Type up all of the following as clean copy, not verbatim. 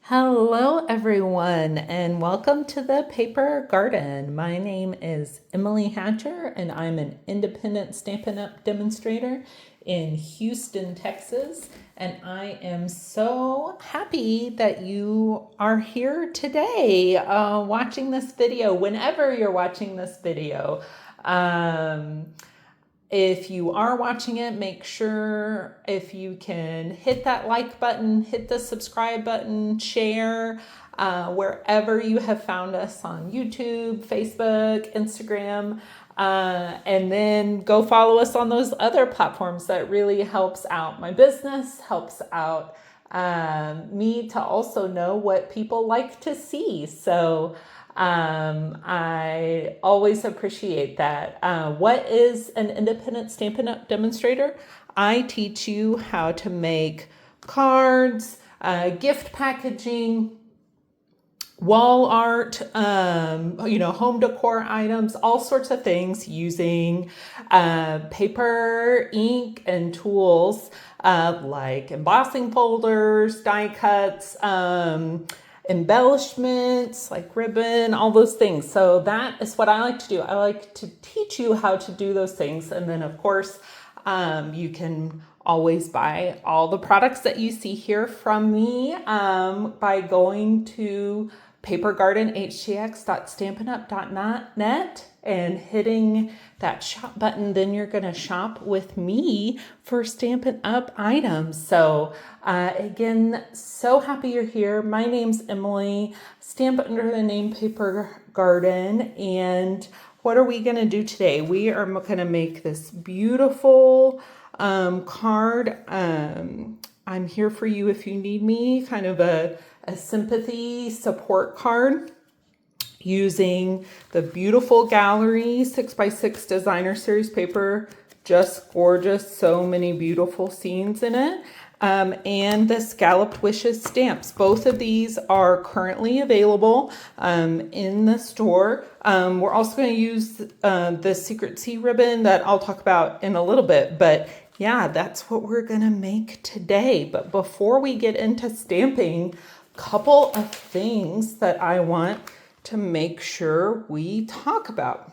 Hello, everyone, and welcome to the Paper Garden. My name is Emily Hatcher, and I'm an independent Stampin' Up! Demonstrator in Houston, Texas. And I am so happy that you are here today watching this video, whenever you're watching this video. If you are watching it, make sure if you can hit that like button, hit the subscribe button, share wherever you have found us on YouTube, Facebook, Instagram, and then go follow us on those other platforms. That really helps out my business, helps out me to also know what people like to see. So I always appreciate that. What is an independent Stampin' Up! Demonstrator? I teach you how to make cards, gift packaging, wall art, home decor items, all sorts of things using paper, ink, and tools like embossing folders, die cuts, embellishments like ribbon, all those things. So that is what I like to do. I like to teach you how to do those things. And then of course, you can always buy all the products that you see here from me by going to papergardenhtx.stampinup.net and hitting that shop button. Then you're going to shop with me for Stampin' Up! Items. So again, so happy you're here. My name's Emily, stamp under the name Paper Garden. And what are we going to do today? We are going to make this beautiful card. I'm here for you if you need me, kind of a sympathy support card using the beautiful gallery 6x6 designer series paper. Just gorgeous, so many beautiful scenes in it. And the Scalloped Wishes stamps. Both of these are currently available in the store. We're also going to use the Secret Sea ribbon that I'll talk about in a little bit, but yeah, that's what we're going to make today. But before we get into stamping, a couple of things that I want to make sure we talk about.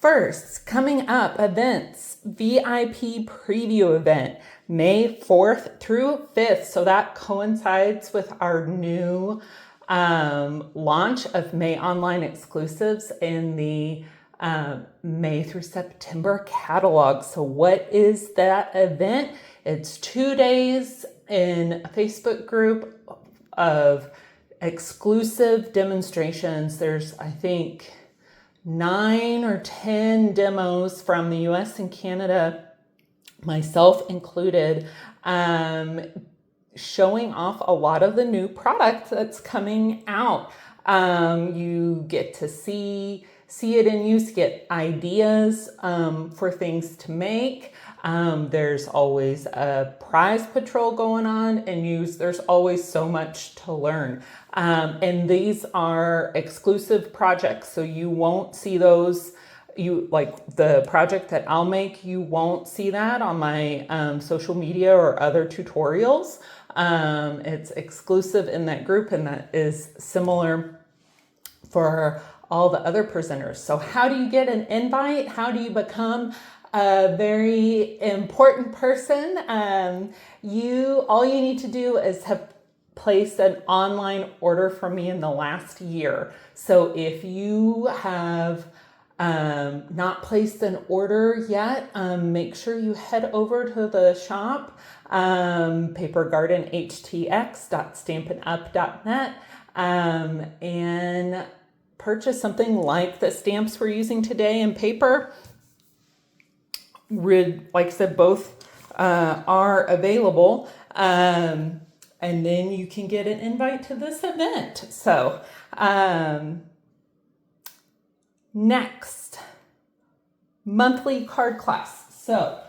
First, coming up, events, VIP preview event, May 4th through 5th. So that coincides with our new launch of May online exclusives in the May through September catalog. So what is that event? It's 2 days in a Facebook group of exclusive demonstrations. There's, I think, 9 or 10 demos from the US and Canada, myself included, showing off a lot of the new product that's coming out. You get to see it in use, get ideas for things to make. There's always a prize patrol going on and there's always so much to learn. And these are exclusive projects, so you won't see those. You like the project that I'll make, you won't see that on my social media or other tutorials. It's exclusive in that group, and that is similar for all the other presenters. So how do you get an invite? How do you become a very important person? All you need to do is have placed an online order from me in the last year. So if you have not placed an order yet, make sure you head over to the shop, papergardenhtx.stampinup.net, and purchase something like the stamps we're using today in paper. Like I said, both are available. And then you can get an invite to this event. So next, monthly card class. So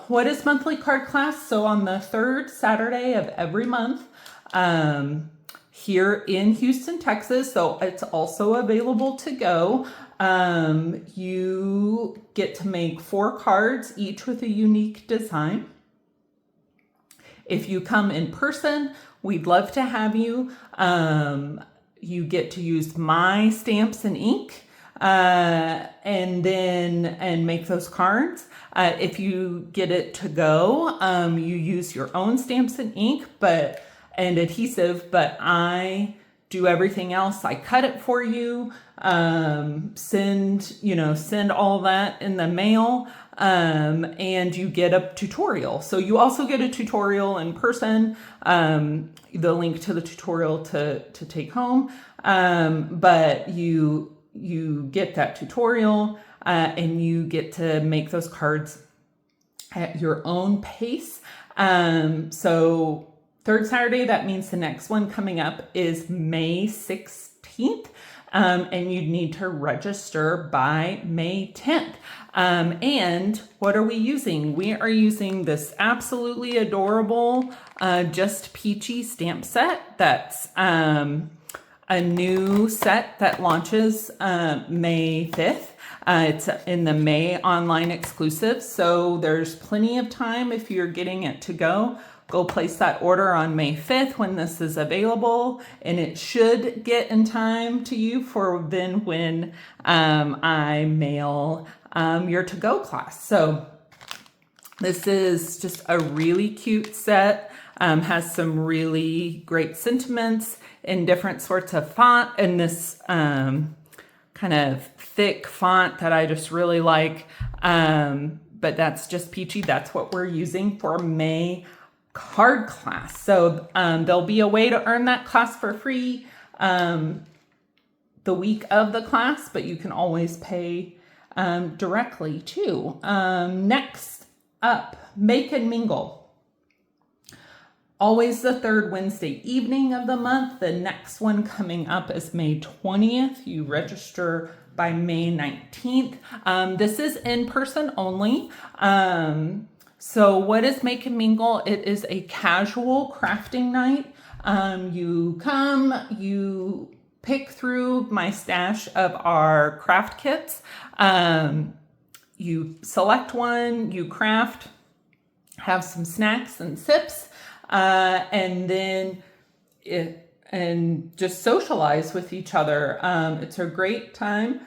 what is monthly card class? So on the third Saturday of every month, here in Houston, Texas, so it's also available to go. You get to make 4 cards, each with a unique design. if you come in person, we'd love to have you. You get to use my stamps and ink and make those cards. If you get it to go, you use your own stamps and ink and adhesive, but I do everything else. I cut it for you, send all that in the mail, and you get a tutorial. So you also get a tutorial in person, the link to the tutorial to take home, but you get that tutorial, and you get to make those cards at your own pace. So third Saturday, that means the next one coming up is May 16th. And you'd need to register by May 10th. And what are we using? We are using this absolutely adorable, Just Peachy stamp set. That's a new set that launches May 5th. It's in the May online exclusive. So there's plenty of time if you're getting it to go. Go place that order on May 5th when this is available, and it should get in time to you for then when I mail your to-go class. So this is just a really cute set, has some really great sentiments in different sorts of font, and this kind of thick font that I just really like, but that's Just Peachy. That's what we're using for May card class. So there'll be a way to earn that class for free the week of the class, but you can always pay directly too. Next up, Make and Mingle. Always the third Wednesday evening of the month. The next one coming up is May 20th. You register by May 19th. This is in person only. So what is Make and Mingle? It is a casual crafting night. You come, you pick through my stash of our craft kits. You select one, you craft, have some snacks and sips, and then just socialize with each other. It's a great time.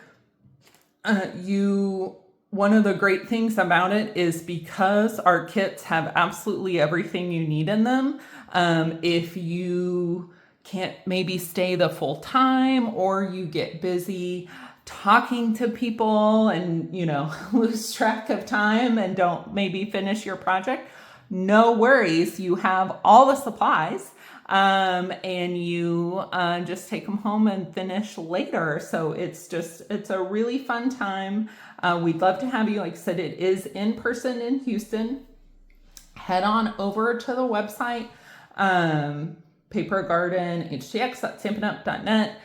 One of the great things about it is because our kits have absolutely everything you need in them. If you can't maybe stay the full time, or you get busy talking to people and, lose track of time and don't maybe finish your project, no worries. You have all the supplies, and you just take them home and finish later. So it's a really fun time. We'd love to have you. Like I said, it is in person in Houston. Head on over to the website, Paper Garden, htx.stampin'up.net.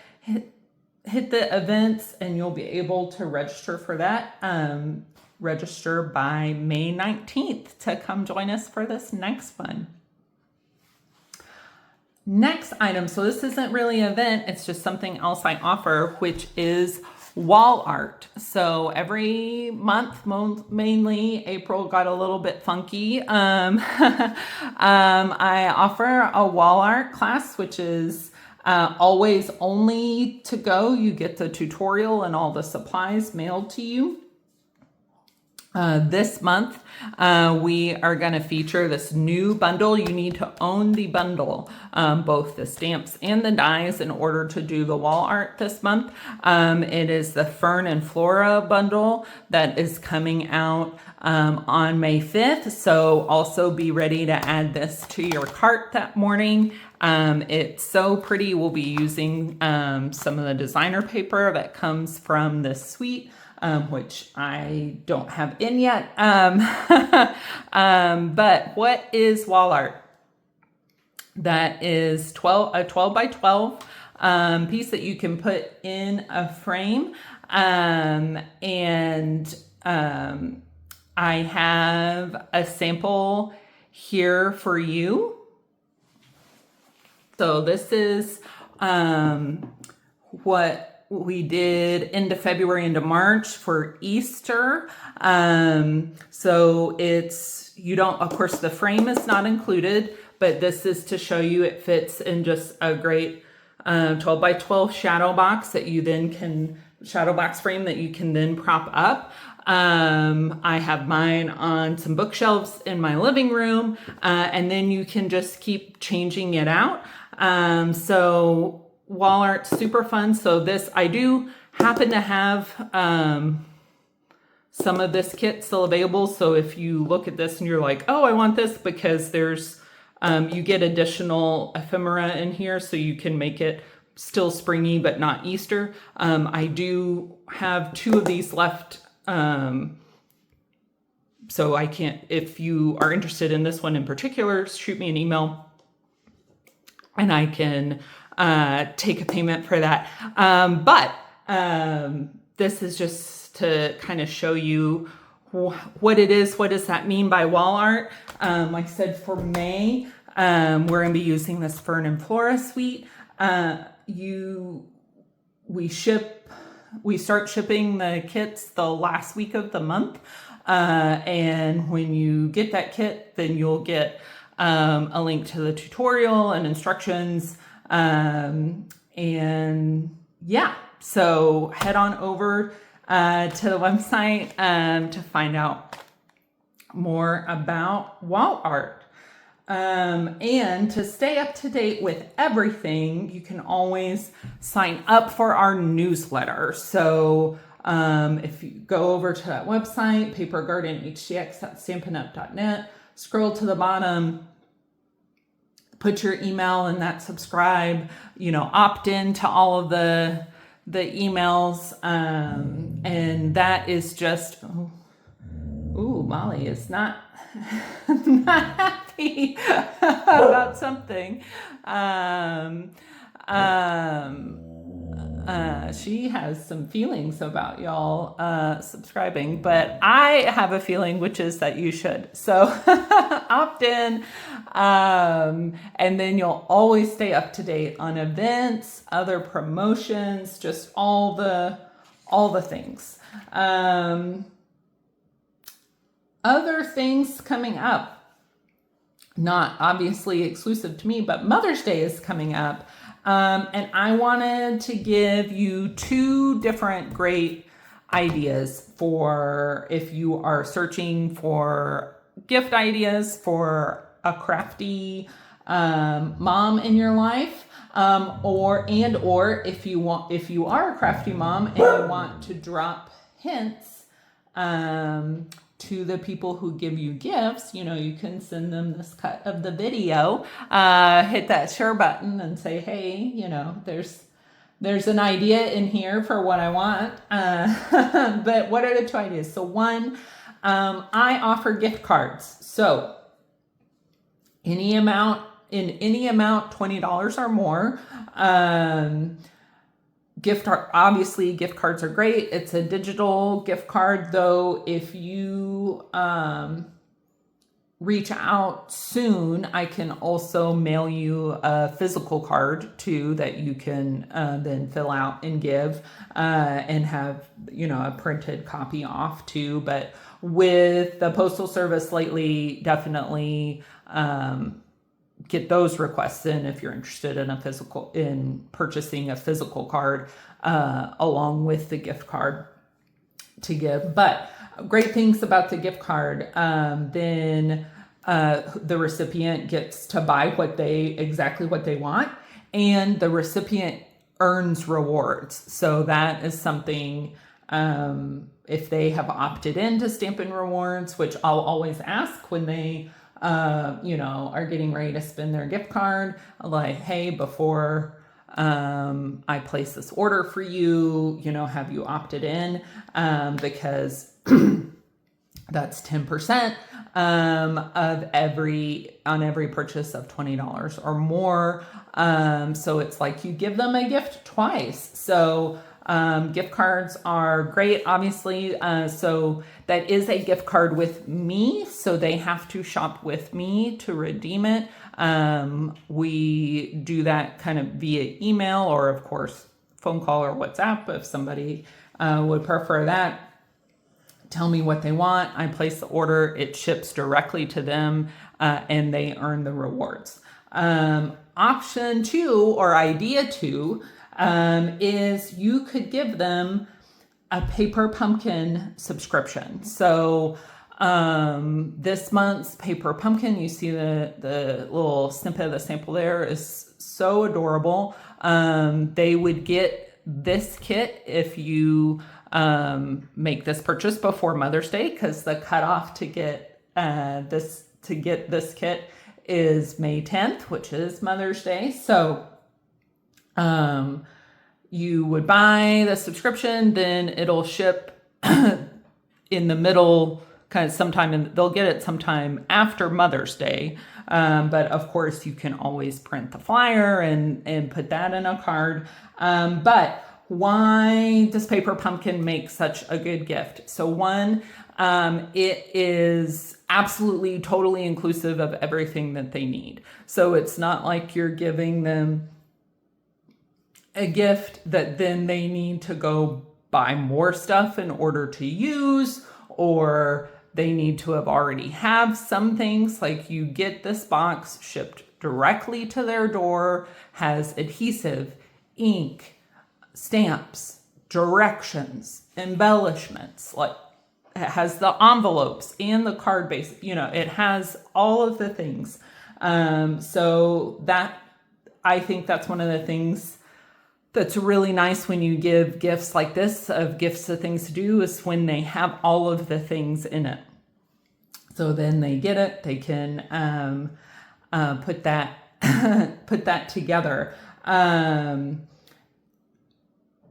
Hit the events, and you'll be able to register for that. Register by May 19th to come join us for this next one. Next item. So this isn't really an event. It's just something else I offer, which is wall art. So every month, mainly April got a little bit funky. I offer a wall art class, which is always only to go. You get the tutorial and all the supplies mailed to you. This month, we are going to feature this new bundle. You need to own the bundle, both the stamps and the dies, in order to do the wall art this month. It is the Fern and Flora bundle that is coming out on May 5th. So also be ready to add this to your cart that morning. It's so pretty. We'll be using some of the designer paper that comes from this suite, which I don't have in yet. But what is wall art? That is a 12 by 12 piece that you can put in a frame. I have a sample here for you. So this is what we did into February into March for Easter. So it's, you don't, of course, the frame is not included, but this is to show you it fits in just a great 12 by 12 shadow box that you then can, shadow box frame that you can then prop up. I have mine on some bookshelves in my living room, and then you can just keep changing it out. So wall art's super fun. So this, I do happen to have some of this kit still available. So if you look at this and you're like, oh, I want this, because there's, you get additional ephemera in here so you can make it still springy but not Easter. I do have 2 of these left. So I can't, if you are interested in this one in particular, shoot me an email and I can take a payment for that. But this is just to kind of show you what it is. What does that mean by wall art? Like I said, for May, we're going to be using this Fern and Flora suite. We start shipping the kits the last week of the month. And when you get that kit, then you'll get a link to the tutorial and instructions. And yeah, so head on over to the website to find out more about wall art. And to stay up to date with everything, you can always sign up for our newsletter. So if you go over to that website, papergardenhdx.stampinup.net, scroll to the bottom, put your email in that subscribe, opt in to all of the emails. And that is just, ooh, Molly is not happy about something. She has some feelings about y'all subscribing, but I have a feeling, which is that you should. So opt in, and then you'll always stay up to date on events, other promotions, just all the things. Other things coming up, not obviously exclusive to me, but Mother's Day is coming up. And I wanted to give you 2 different great ideas for if you are searching for gift ideas for a crafty mom in your life, or if you are a crafty mom and you want to drop hints to the people who give you gifts, you can send them this cut of the video, hit that share button and say, hey, there's an idea in here for what I want. But what are the 2 ideas? So one, I offer gift cards. So any amount, $20 or more, obviously gift cards are great. It's a digital gift card, though. If you reach out soon, I can also mail you a physical card too that you can then fill out and give and have a printed copy off too. But with the Postal Service lately, definitely get those requests in if you're interested in purchasing a physical card along with the gift card to give. But great things about the gift card, then the recipient gets to buy exactly what they want, and the recipient earns rewards. So that is something, if they have opted into Stampin' Rewards, which I'll always ask when they are getting ready to spend their gift card, like, hey, before I place this order for you, have you opted in? Because that's 10% on every purchase of $20 or more. So it's like you give them a gift twice. So gift cards are great, obviously. So that is a gift card with me. So they have to shop with me to redeem it. We do that kind of via email or, of course, phone call or WhatsApp if somebody would prefer that. tell me what they want. I place the order. It ships directly to them, and they earn the rewards. Option 2 or idea 2 is you could give them a paper pumpkin subscription. So this month's paper pumpkin, you see the little snippet of the sample there, is so adorable. They would get this kit if you make this purchase before Mother's Day, because the cutoff to get this kit is May 10th, which is Mother's Day. So you would buy the subscription, then it'll ship in the middle, kind of sometime they'll get it sometime after Mother's Day. But of course you can always print the flyer and put that in a card. But why does Paper Pumpkin make such a good gift? So one, it is absolutely totally inclusive of everything that they need. So it's not like you're giving them a gift that then they need to go buy more stuff in order to use, or they need to have already have some things. Like, you get this box shipped directly to their door, has adhesive, ink, stamps, directions, embellishments, like it has the envelopes and the card base, it has all of the things. So that, I think that's one of the things that's really nice when you give gifts like this, of gifts of things to do, is when they have all of the things in it. So then they get it, they can put that together.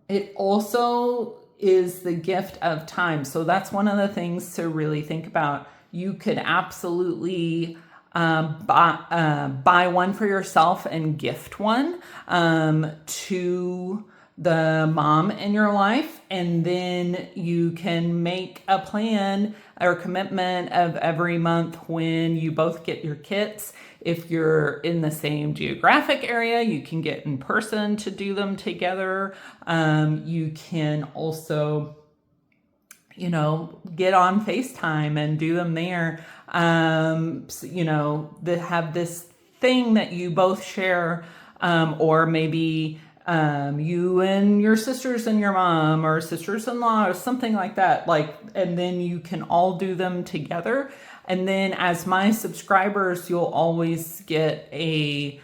It also is the gift of time. So that's one of the things to really think about. You could absolutely buy one for yourself and gift one to the mom in your life, and then you can make a plan or commitment of every month when you both get your kits. If you're in the same geographic area, you can get in person to do them together. You can also, get on FaceTime and do them there. They have this thing that you both share, or maybe you and your sisters and your mom, or sisters-in-law, or something like that. And then you can all do them together. And then as my subscribers, you'll always get a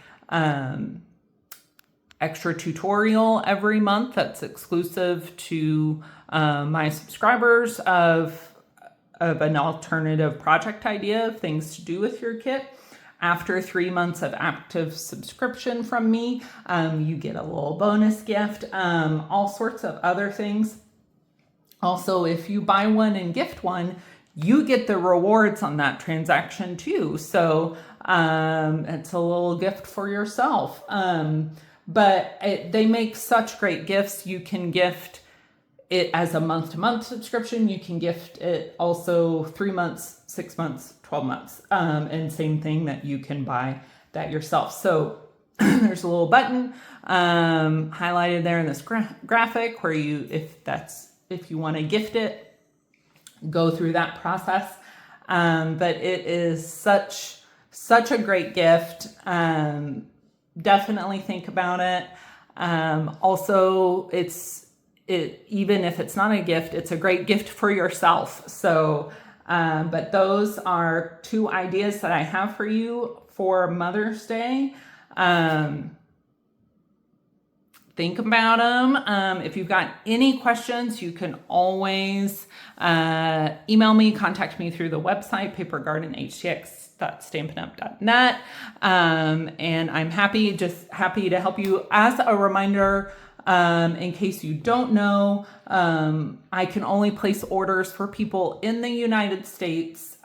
extra tutorial every month that's exclusive to my subscribers of an alternative project idea of things to do with your kit. After 3 months of active subscription from me, you get a little bonus gift, all sorts of other things. Also, if you buy one and gift one, you get the rewards on that transaction too. So it's a little gift for yourself. But they make such great gifts. You can gift it as a month-to-month subscription. You can gift it also 3 months, 6 months, 12 months. And same thing, that you can buy that yourself. So there's a little button highlighted there in this graphic where if you want to gift it, go through that process. But it is such a great gift. Definitely think about it. Also, even if it's not a gift, it's a great gift for yourself. So, but those are 2 ideas that I have for you for Mother's Day. Think about them. If you've got any questions, you can always email me, contact me through the website, papergardenhtx.stampinup.net. And I'm happy to help you. As a reminder, in case you don't know, I can only place orders for people in the United States.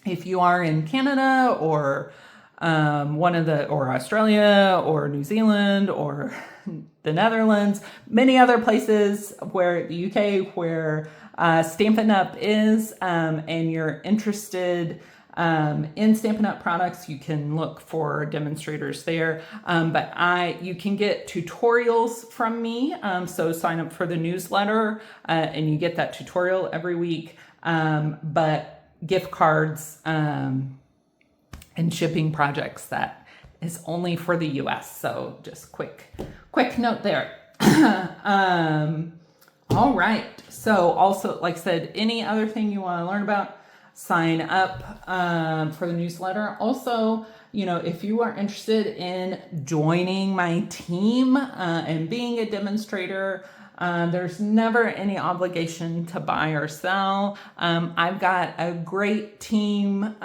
If you are in Canada or or Australia or New Zealand or the Netherlands, many other places where the UK, where Stampin' Up! Is, and you're interested in Stampin' Up! Products, you can look for demonstrators there. But you can get tutorials from me. So sign up for the newsletter and you get that tutorial every week. But gift cards and shipping projects, that is only for the US. So just quick note there. All right. So also, like I said, any other thing you want to learn about, sign up for the newsletter. Also, if you are interested in joining my team and being a demonstrator, there's never any obligation to buy or sell. I've got a great team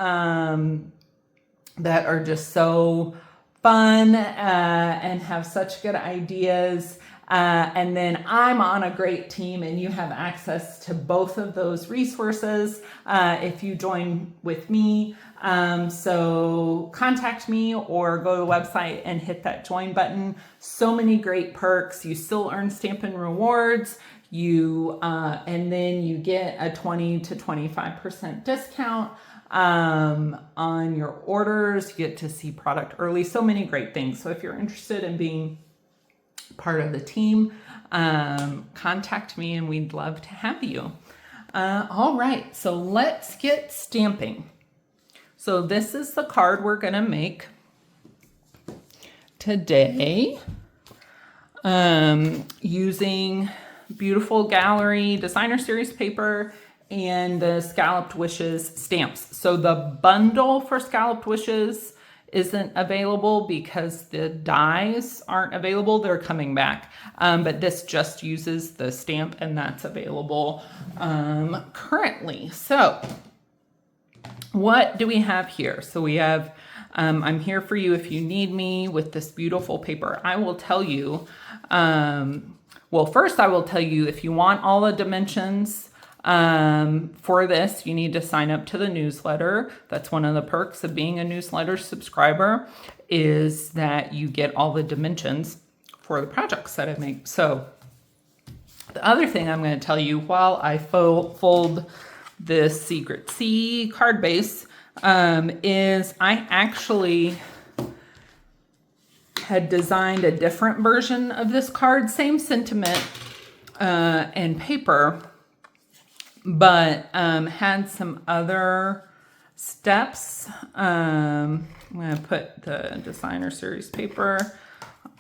that are just so fun and have such good ideas. And then I'm on a great team, and you have access to both of those resources if you join with me. So contact me or go to the website and hit that join button. So many great perks. You still earn Stampin' Rewards. And then you get a 20 to 25% discount on your orders. You get to see product early. So many great things. So if you're interested in being part of the team, contact me and we'd love to have you. All right, so let's get stamping. So this is the card we're gonna make today using beautiful Gallery Designer Series paper and the Scalloped Wishes stamps. So the bundle for Scalloped Wishes isn't available because the dies aren't available. They're coming back. But this just uses the stamp, and that's available currently. So what do we have here? So we have, I'm here for you if you need me with this beautiful paper. I will tell you, well, first I will tell you, if you want all the dimensions for this, you need to sign up to the newsletter. That's one of the perks of being a newsletter subscriber, is that you get all the dimensions for the projects that I make. So the other thing I'm going to tell you while I fold this Secret C card base is I actually had designed a different version of this card, same sentiment and paper, but had some other steps. I'm going to put the Designer Series paper,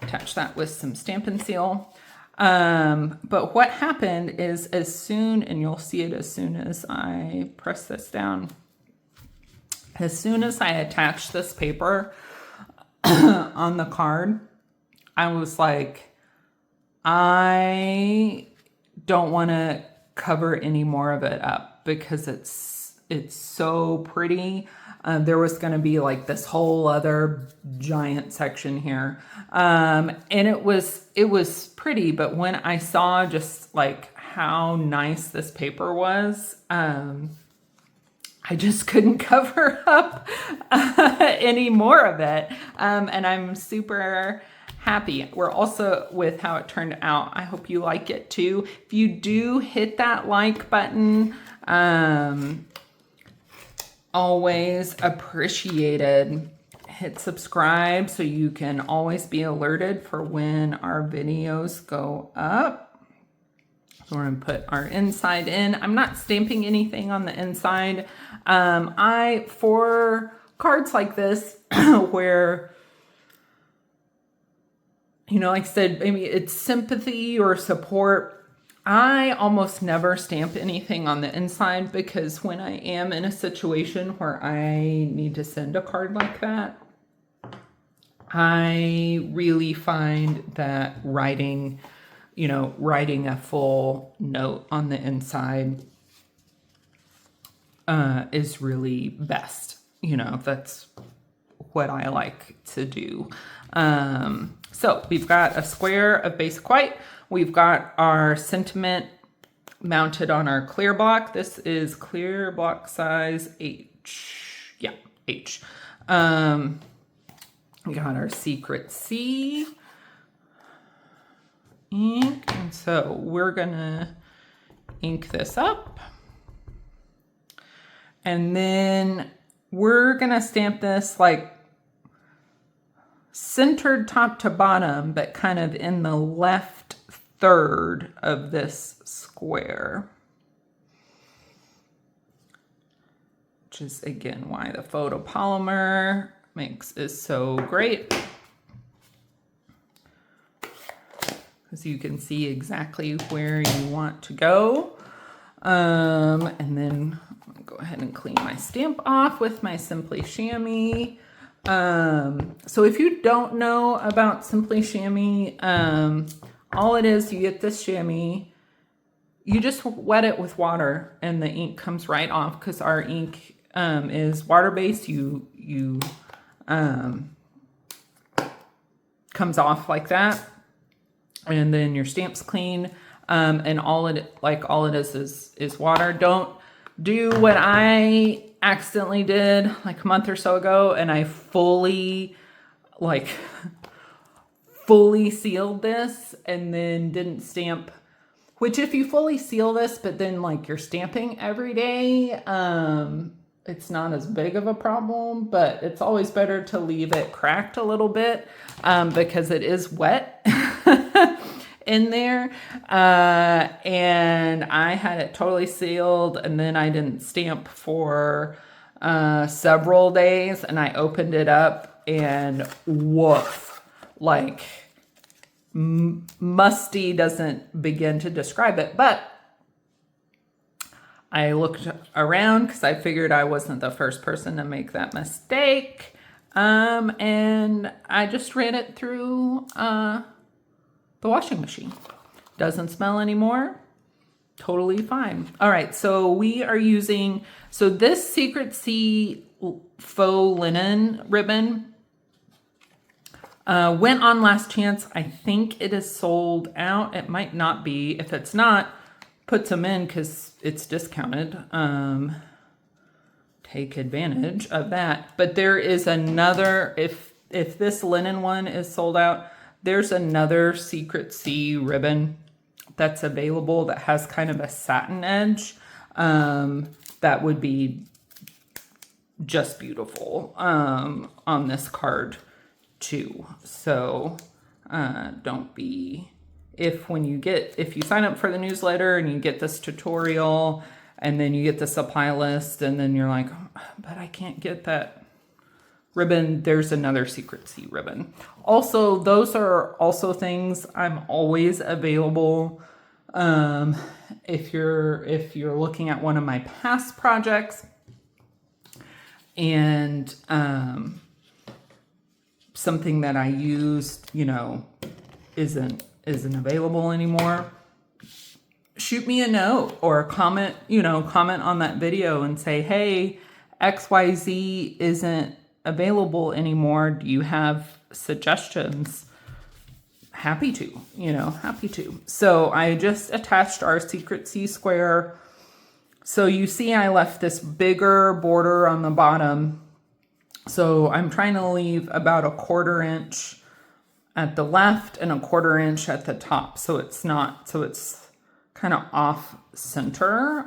attach that with some Stampin' Seal. But what happened is, as soon, and you'll see it as soon as I press this down, as soon as I attached this paper on the card, I was like, I don't want to cover any more of it up because it's so pretty. There was going to be like this whole other giant section here. And it was pretty, but when I saw just like how nice this paper was, I just couldn't cover up any more of it. And I'm super happy. We're also with how it turned out. I hope you like it too. If you do hit that like button, always appreciated. Hit subscribe so you can always be alerted for when our videos go up. So we're gonna put our inside in. I'm not stamping anything on the inside. For cards like this where, like I said, maybe it's sympathy or support, I almost never stamp anything on the inside, because when I am in a situation where I need to send a card like that, I really find that writing a full note on the inside is really best. That's what I like to do. So we've got a square of basic white. We've got our sentiment mounted on our clear block. This is clear block size H. Yeah, H. We got our Secret C ink. And so we're gonna ink this up. And then we're gonna stamp this like centered top to bottom, but kind of in the left third of this square. Which is again why the photopolymer is so great. Because you can see exactly where you want to go. And then I'm gonna go ahead and clean my stamp off with my Simply Chamois. So if you don't know about Simply Chamois, all it is, you get this chamois, you just wet it with water and the ink comes right off because our ink is water-based. Comes off like that. And then your stamp's clean. And all it is water. Don't do what I accidentally did like a month or so ago, and I fully sealed this and then didn't stamp. Which if you fully seal this, but then like you're stamping every day, it's not as big of a problem, but it's always better to leave it cracked a little bit because it is wet. In there, and I had it totally sealed, and then I didn't stamp for several days, and I opened it up, and woof, like musty doesn't begin to describe it, but I looked around because I figured I wasn't the first person to make that mistake, and I just ran it through the washing machine. Doesn't smell anymore. Totally fine. All right, so we are using, so this Secret Sea faux linen ribbon went on last chance. I think it is sold out. It might not be. If it's not, put some in because it's discounted. Take advantage of that. But there is another, if this linen one is sold out, there's another Secret Sea ribbon that's available that has kind of a satin edge that would be just beautiful on this card too. So don't be, if you sign up for the newsletter and you get this tutorial and then you get the supply list and then you're like, but I can't get that ribbon, there's another Secret Sea ribbon. Also, those are also things I'm always available. If you're looking at one of my past projects and something that I used, isn't available anymore, shoot me a note or comment on that video and say, hey, XYZ isn't available anymore. Do you have suggestions? Happy to. So I just attached our Secret Sea square. So you see I left this bigger border on the bottom. So I'm trying to leave about 1/4 inch at the left and 1/4 inch at the top. So it's kind of off center.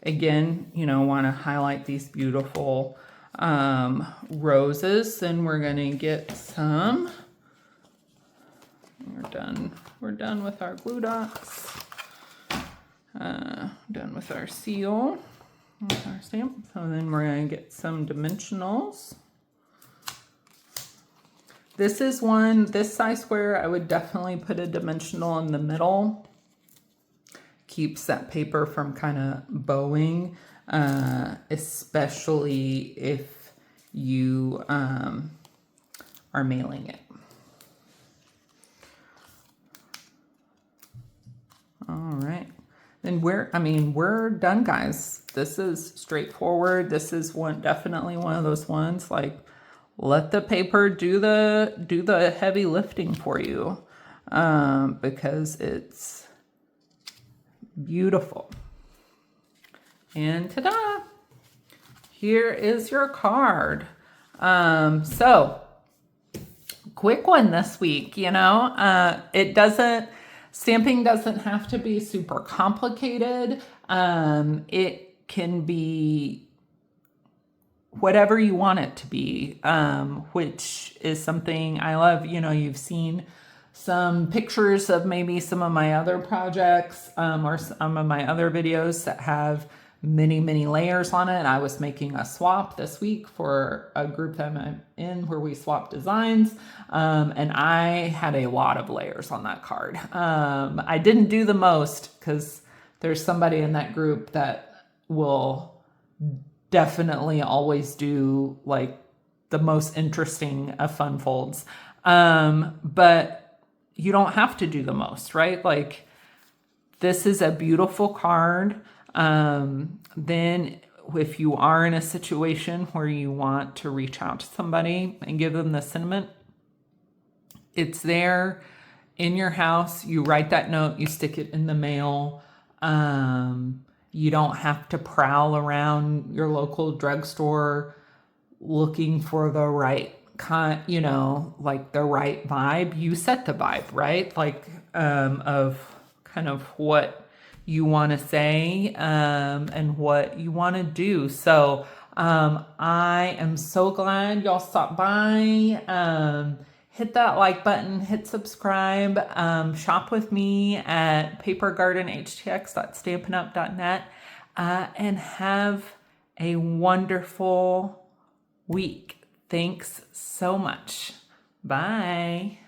Again, want to highlight these beautiful roses, and we're gonna get some. We're done with our glue dots. Done with our seal, with our stamp. So then we're gonna get some dimensionals. This size square, I would definitely put a dimensional in the middle. Keeps that paper from kind of bowing. Especially if you are mailing it. All right. And we're done, guys. This is straightforward. This is definitely one of those ones, like, let the paper do the heavy lifting for you, because it's beautiful. And ta-da! Here is your card. So quick one this week, stamping doesn't have to be super complicated. It can be whatever you want it to be, which is something I love. You know, you've seen some pictures of maybe some of my other projects, or some of my other videos that have many, many layers on it. I was making a swap this week for a group that I'm in where we swap designs. And I had a lot of layers on that card. I didn't do the most because there's somebody in that group that will definitely always do like the most interesting of fun folds. But you don't have to do the most, right? Like, this is a beautiful card. Then if you are in a situation where you want to reach out to somebody and give them the sentiment, it's there in your house. You write that note, you stick it in the mail. You don't have to prowl around your local drugstore looking for the right kind, you know, like the right vibe. You set the vibe, right? Like, of kind of what you want to say, and what you want to do. So, I am so glad y'all stopped by. Hit that like button, hit subscribe, shop with me at papergardenhtx.stampinup.net, and have a wonderful week. Thanks so much. Bye.